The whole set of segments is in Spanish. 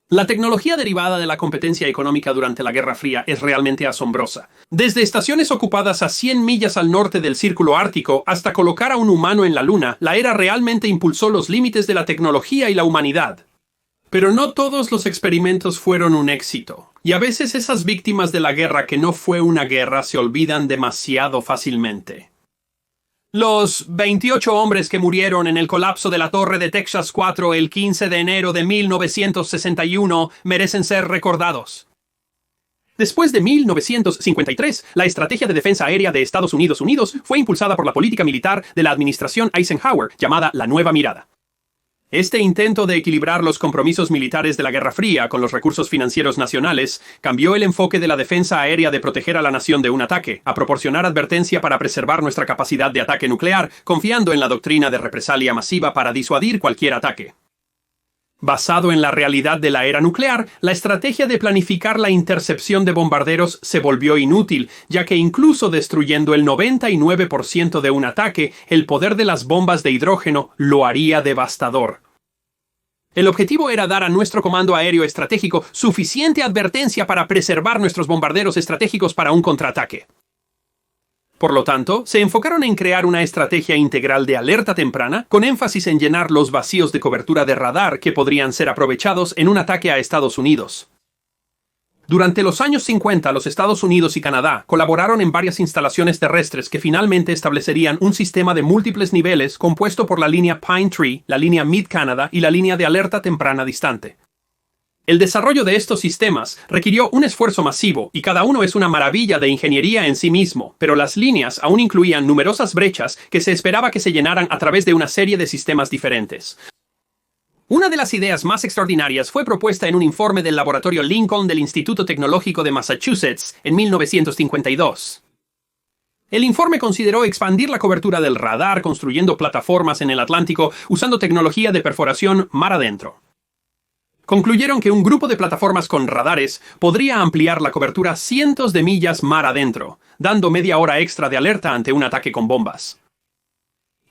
La tecnología derivada de la competencia económica durante la Guerra Fría es realmente asombrosa. Desde estaciones ocupadas a 100 millas al norte del Círculo Ártico hasta colocar a un humano en la Luna, la era realmente impulsó los límites de la tecnología y la humanidad. Pero no todos los experimentos fueron un éxito, y a veces esas víctimas de la guerra que no fue una guerra se olvidan demasiado fácilmente. Los 28 hombres que murieron en el colapso de la Torre de Texas 4 el 15 de enero de 1961 merecen ser recordados. Después de 1953, la estrategia de defensa aérea de Estados Unidos fue impulsada por la política militar de la administración Eisenhower, llamada la Nueva Mirada. Este intento de equilibrar los compromisos militares de la Guerra Fría con los recursos financieros nacionales cambió el enfoque de la defensa aérea de proteger a la nación de un ataque, a proporcionar advertencia para preservar nuestra capacidad de ataque nuclear, confiando en la doctrina de represalia masiva para disuadir cualquier ataque. Basado en la realidad de la era nuclear, la estrategia de planificar la intercepción de bombarderos se volvió inútil, ya que incluso destruyendo el 99% de un ataque, el poder de las bombas de hidrógeno lo haría devastador. El objetivo era dar a nuestro comando aéreo estratégico suficiente advertencia para preservar nuestros bombarderos estratégicos para un contraataque. Por lo tanto, se enfocaron en crear una estrategia integral de alerta temprana, con énfasis en llenar los vacíos de cobertura de radar que podrían ser aprovechados en un ataque a Estados Unidos. Durante los años 50, los Estados Unidos y Canadá colaboraron en varias instalaciones terrestres que finalmente establecerían un sistema de múltiples niveles compuesto por la línea Pine Tree, la línea Mid-Canada y la línea de alerta temprana distante. El desarrollo de estos sistemas requirió un esfuerzo masivo y cada uno es una maravilla de ingeniería en sí mismo, pero las líneas aún incluían numerosas brechas que se esperaba que se llenaran a través de una serie de sistemas diferentes. Una de las ideas más extraordinarias fue propuesta en un informe del Laboratorio Lincoln del Instituto Tecnológico de Massachusetts en 1952. El informe consideró expandir la cobertura del radar construyendo plataformas en el Atlántico usando tecnología de perforación mar adentro. Concluyeron que un grupo de plataformas con radares podría ampliar la cobertura cientos de millas mar adentro, dando media hora extra de alerta ante un ataque con bombas.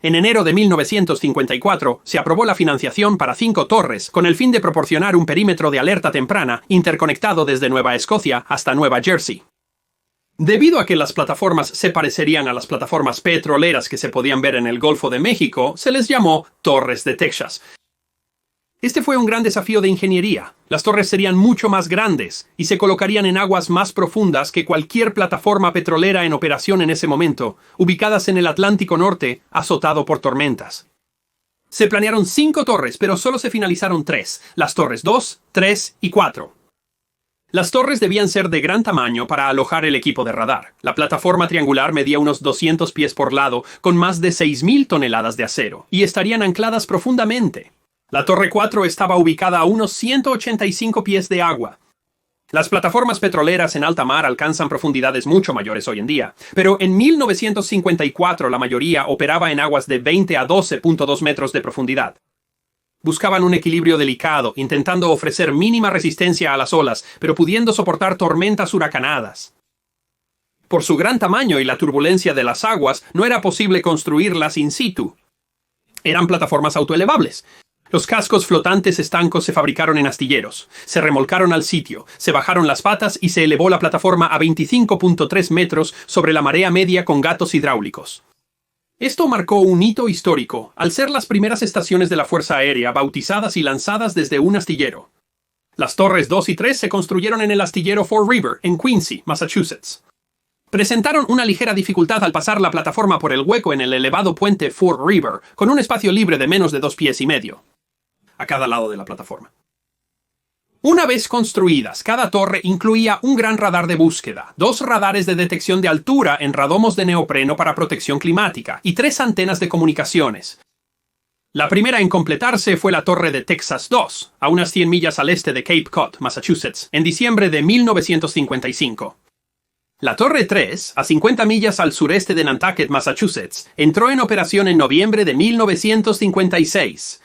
En enero de 1954 se aprobó la financiación para 5 torres con el fin de proporcionar un perímetro de alerta temprana interconectado desde Nueva Escocia hasta Nueva Jersey. Debido a que las plataformas se parecerían a las plataformas petroleras que se podían ver en el Golfo de México, se les llamó Torres de Texas. Este fue un gran desafío de ingeniería. Las torres serían mucho más grandes y se colocarían en aguas más profundas que cualquier plataforma petrolera en operación en ese momento, ubicadas en el Atlántico Norte, azotado por tormentas. Se planearon 5 torres, pero solo se finalizaron 3, las torres 2, 3 y 4. Las torres debían ser de gran tamaño para alojar el equipo de radar. La plataforma triangular medía unos 200 pies por lado, con más de 6.000 toneladas de acero, y estarían ancladas profundamente. La Torre 4 estaba ubicada a unos 185 pies de agua. Las plataformas petroleras en alta mar alcanzan profundidades mucho mayores hoy en día, pero en 1954 la mayoría operaba en aguas de 20 a 12.2 metros de profundidad. Buscaban un equilibrio delicado, intentando ofrecer mínima resistencia a las olas, pero pudiendo soportar tormentas huracanadas. Por su gran tamaño y la turbulencia de las aguas, no era posible construirlas in situ. Eran plataformas autoelevables. Los cascos flotantes estancos se fabricaron en astilleros, se remolcaron al sitio, se bajaron las patas y se elevó la plataforma a 25.3 metros sobre la marea media con gatos hidráulicos. Esto marcó un hito histórico, al ser las primeras estaciones de la Fuerza Aérea bautizadas y lanzadas desde un astillero. Las torres 2 y 3 se construyeron en el astillero Fort River, en Quincy, Massachusetts. Presentaron una ligera dificultad al pasar la plataforma por el hueco en el elevado puente Fort River, con un espacio libre de menos de 2,5 pies a cada lado de la plataforma. Una vez construidas, cada torre incluía un gran radar de búsqueda, 2 radares de detección de altura en radomos de neopreno para protección climática y 3 antenas de comunicaciones. La primera en completarse fue la Torre de Texas 2, a unas 100 millas al este de Cape Cod, Massachusetts, en diciembre de 1955. La Torre 3, a 50 millas al sureste de Nantucket, Massachusetts, entró en operación en noviembre de 1956.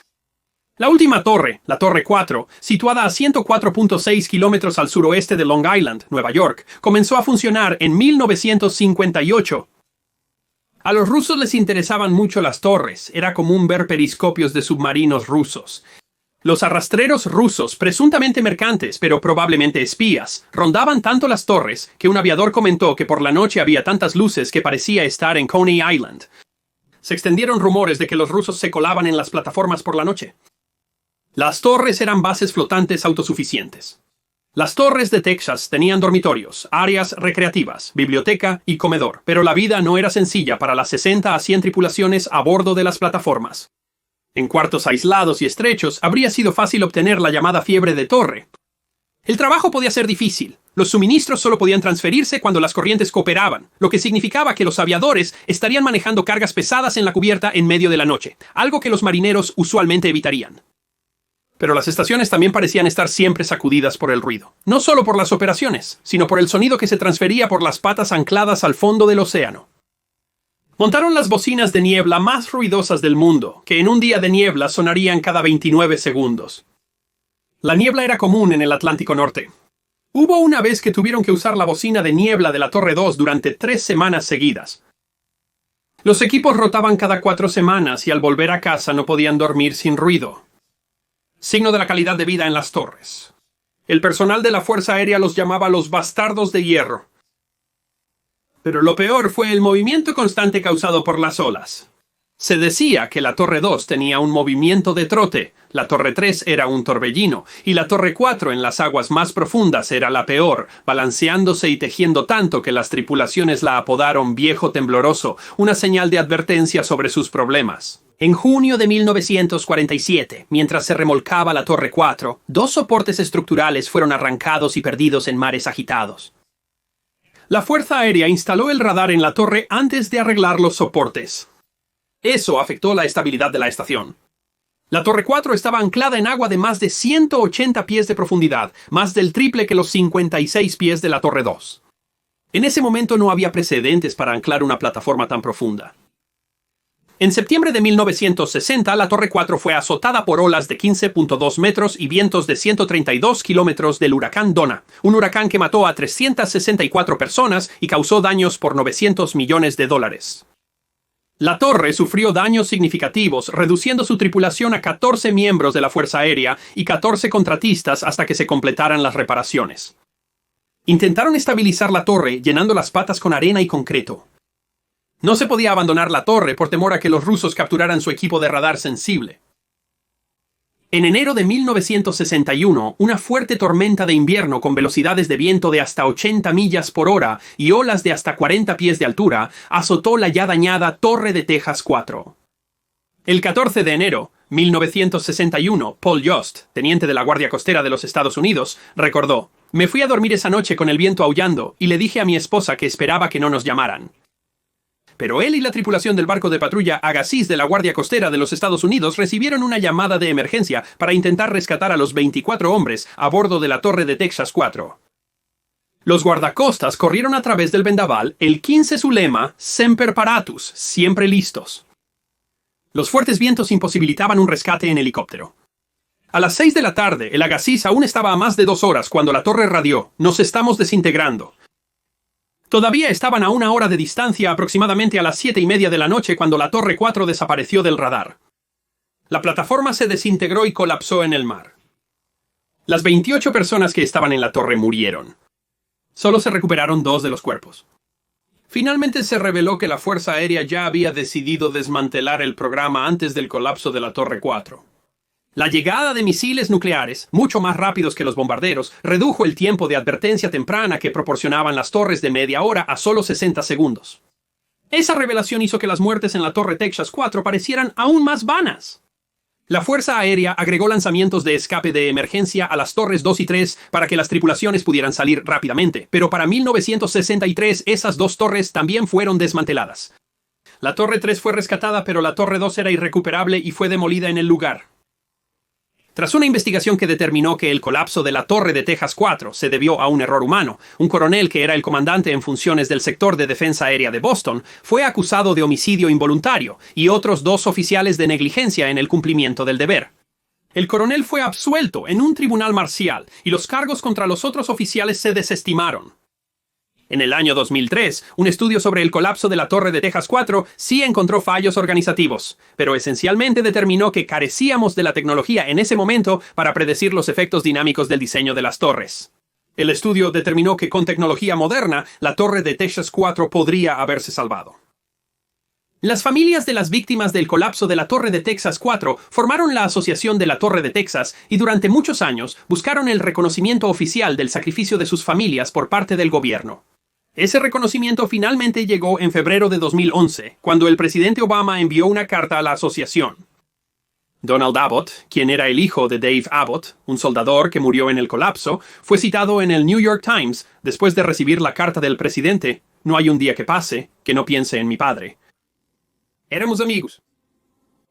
La última torre, la Torre 4, situada a 104.6 kilómetros al suroeste de Long Island, Nueva York, comenzó a funcionar en 1958. A los rusos les interesaban mucho las torres, era común ver periscopios de submarinos rusos. Los arrastreros rusos, presuntamente mercantes, pero probablemente espías, rondaban tanto las torres que un aviador comentó que por la noche había tantas luces que parecía estar en Coney Island. Se extendieron rumores de que los rusos se colaban en las plataformas por la noche. Las torres eran bases flotantes autosuficientes. Las torres de Texas tenían dormitorios, áreas recreativas, biblioteca y comedor, pero la vida no era sencilla para las 60 a 100 tripulaciones a bordo de las plataformas. En cuartos aislados y estrechos habría sido fácil obtener la llamada fiebre de torre. El trabajo podía ser difícil. Los suministros solo podían transferirse cuando las corrientes cooperaban, lo que significaba que los aviadores estarían manejando cargas pesadas en la cubierta en medio de la noche, algo que los marineros usualmente evitarían. Pero las estaciones también parecían estar siempre sacudidas por el ruido, no solo por las operaciones, sino por el sonido que se transfería por las patas ancladas al fondo del océano. Montaron las bocinas de niebla más ruidosas del mundo, que en un día de niebla sonarían cada 29 segundos. La niebla era común en el Atlántico Norte. Hubo una vez que tuvieron que usar la bocina de niebla de la Torre 2 durante 3 semanas seguidas. Los equipos rotaban cada 4 semanas y al volver a casa no podían dormir sin ruido. Signo de la calidad de vida en las torres. El personal de la Fuerza Aérea los llamaba los bastardos de hierro. Pero lo peor fue el movimiento constante causado por las olas. Se decía que la Torre 2 tenía un movimiento de trote, la Torre 3 era un torbellino, y la Torre 4 en las aguas más profundas era la peor, balanceándose y tejiendo tanto que las tripulaciones la apodaron Viejo Tembloroso, una señal de advertencia sobre sus problemas. En junio de 1947, mientras se remolcaba la Torre 4, 2 soportes estructurales fueron arrancados y perdidos en mares agitados. La Fuerza Aérea instaló el radar en la torre antes de arreglar los soportes. Eso afectó la estabilidad de la estación. La Torre 4 estaba anclada en agua de más de 180 pies de profundidad, más del triple que los 56 pies de la Torre 2. En ese momento no había precedentes para anclar una plataforma tan profunda. En septiembre de 1960, la Torre 4 fue azotada por olas de 15.2 metros y vientos de 132 kilómetros del huracán Donna, un huracán que mató a 364 personas y causó daños por $900 millones. La torre sufrió daños significativos, reduciendo su tripulación a 14 miembros de la Fuerza Aérea y 14 contratistas hasta que se completaran las reparaciones. Intentaron estabilizar la torre llenando las patas con arena y concreto. No se podía abandonar la torre por temor a que los rusos capturaran su equipo de radar sensible. En enero de 1961, una fuerte tormenta de invierno con velocidades de viento de hasta 80 millas por hora y olas de hasta 40 pies de altura azotó la ya dañada Torre de Texas 4. El 14 de enero, 1961, Paul Yost, teniente de la Guardia Costera de los Estados Unidos, recordó: «Me fui a dormir esa noche con el viento aullando y le dije a mi esposa que esperaba que no nos llamaran». Pero él y la tripulación del barco de patrulla Agassiz de la Guardia Costera de los Estados Unidos recibieron una llamada de emergencia para intentar rescatar a los 24 hombres a bordo de la Torre de Texas 4. Los guardacostas corrieron a través del vendaval, el 15 su lema, Semper Paratus, siempre listos. Los fuertes vientos imposibilitaban un rescate en helicóptero. A las 6 de la tarde, el Agassiz aún estaba a más de 2 horas cuando la torre radió: «Nos estamos desintegrando». Todavía estaban a 1 hora de distancia, aproximadamente a las 7:30 de la noche, cuando la Torre 4 desapareció del radar. La plataforma se desintegró y colapsó en el mar. Las 28 personas que estaban en la torre murieron. Solo se recuperaron 2 de los cuerpos. Finalmente se reveló que la Fuerza Aérea ya había decidido desmantelar el programa antes del colapso de la Torre 4. La llegada de misiles nucleares, mucho más rápidos que los bombarderos, redujo el tiempo de advertencia temprana que proporcionaban las torres de media hora a solo 60 segundos. Esa revelación hizo que las muertes en la Torre Texas 4 parecieran aún más vanas. La Fuerza Aérea agregó lanzamientos de escape de emergencia a las torres 2 y 3 para que las tripulaciones pudieran salir rápidamente, pero para 1963 esas 2 torres también fueron desmanteladas. La Torre 3 fue rescatada, pero la Torre 2 era irrecuperable y fue demolida en el lugar. Tras una investigación que determinó que el colapso de la Torre de Texas 4 se debió a un error humano, un coronel que era el comandante en funciones del sector de defensa aérea de Boston fue acusado de homicidio involuntario y otros 2 oficiales de negligencia en el cumplimiento del deber. El coronel fue absuelto en un tribunal marcial y los cargos contra los otros oficiales se desestimaron. En el año 2003, un estudio sobre el colapso de la Torre de Texas 4 sí encontró fallos organizativos, pero esencialmente determinó que carecíamos de la tecnología en ese momento para predecir los efectos dinámicos del diseño de las torres. El estudio determinó que con tecnología moderna, la Torre de Texas 4 podría haberse salvado. Las familias de las víctimas del colapso de la Torre de Texas 4 formaron la Asociación de la Torre de Texas y durante muchos años buscaron el reconocimiento oficial del sacrificio de sus familias por parte del gobierno. Ese reconocimiento finalmente llegó en febrero de 2011, cuando el presidente Obama envió una carta a la asociación. Donald Abbott, quien era el hijo de Dave Abbott, un soldador que murió en el colapso, fue citado en el New York Times después de recibir la carta del presidente: "No hay un día que pase que no piense en mi padre". Éramos amigos.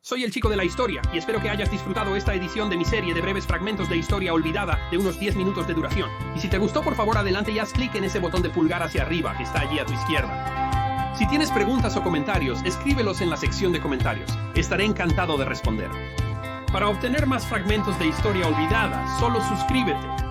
Soy el chico de la historia y espero que hayas disfrutado esta edición de mi serie de breves fragmentos de historia olvidada de unos 10 minutos de duración. Y si te gustó, por favor adelante y haz clic en ese botón de pulgar hacia arriba que está allí a tu izquierda. Si tienes preguntas o comentarios, escríbelos en la sección de comentarios. Estaré encantado de responder. Para obtener más fragmentos de historia olvidada, solo suscríbete.